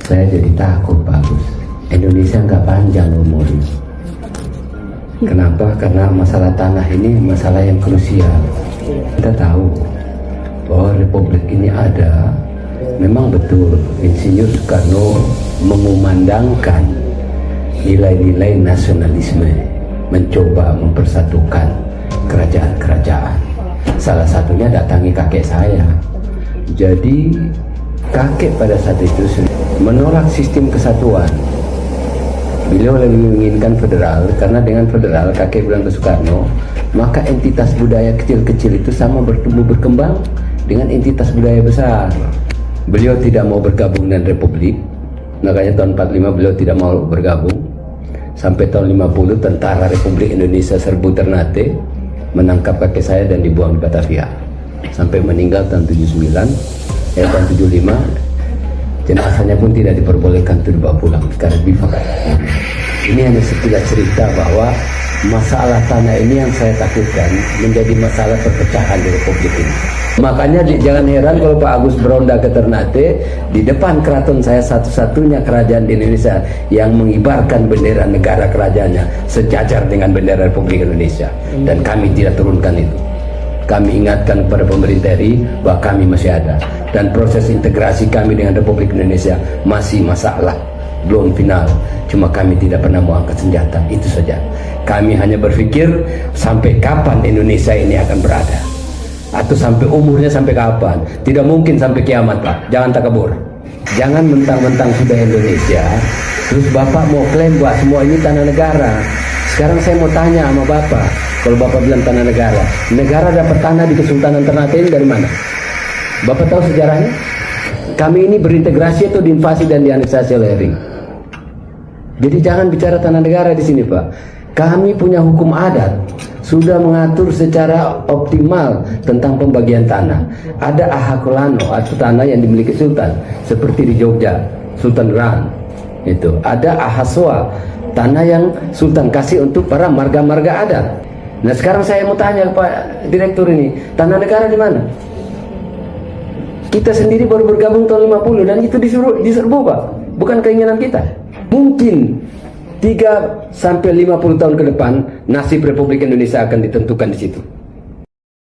Saya jadi takut Pak Agus. Indonesia nggak panjang umurnya. Kenapa? Karena masalah tanah ini masalah yang krusial. Kita tahu bahwa Republik ini ada. Memang betul Insinyur Soekarno mengumandangkan nilai-nilai nasionalisme, mencoba mempersatukan kerajaan-kerajaan. Salah satunya datangi kakek saya. Jadi kakek pada saat itu menolak sistem kesatuan. Beliau lebih menginginkan federal, karena dengan federal, kakek bilang ke Soekarno, maka entitas budaya kecil-kecil itu sama bertumbuh berkembang dengan entitas budaya besar. Beliau tidak mau bergabung dengan Republik, makanya tahun 45 beliau tidak mau bergabung. Sampai tahun 50 tentara Republik Indonesia serbu Ternate, menangkap kakek saya dan dibuang di Batavia. Sampai meninggal tahun tahun 75, jenazahnya pun tidak diperbolehkan untuk dibawa pulang karena bivak. Ini hanya sekilas cerita bahwa masalah tanah ini yang saya takutkan menjadi masalah perpecahan di Republik ini. Makanya jangan heran kalau Pak Agus beronda ke Ternate, di depan keraton saya satu-satunya kerajaan di Indonesia yang mengibarkan bendera negara kerajaannya sejajar dengan bendera Republik Indonesia, dan kami tidak turunkan itu. Kami ingatkan kepada pemerintah RI bahwa kami masih ada, dan proses integrasi kami dengan Republik Indonesia masih masalah, belum final. Cuma kami tidak pernah mau angkat senjata, itu saja. Kami hanya berpikir sampai kapan Indonesia ini akan berada, atau sampai umurnya sampai kapan. Tidak mungkin sampai kiamat Pak, jangan takabur. Jangan mentang-mentang sudah Indonesia terus Bapak mau klaim bahwa semua ini tanah negara. Sekarang saya mau tanya sama Bapak, kalau Bapak bilang tanah negara, negara dapat tanah di Kesultanan Ternate ini dari mana? Bapak tahu sejarahnya? Kami ini berintegrasi atau diinvasi dan dianeksasi oleh RI. Jadi jangan bicara tanah negara di sini Pak. Kami punya hukum adat, sudah mengatur secara optimal tentang pembagian tanah. Ada ahakulano atau tanah yang dimiliki Sultan, seperti di Jogja, Sultan Grand. Itu ada ahaswa, tanah yang Sultan kasih untuk para marga-marga adat. Nah sekarang saya mau tanya Pak Direktur ini, tanah negara di mana? Kita sendiri baru bergabung tahun 50 dan itu diserbu Pak, bukan keinginan kita. Mungkin 3 sampai 50 tahun ke depan nasib Republik Indonesia akan ditentukan di situ.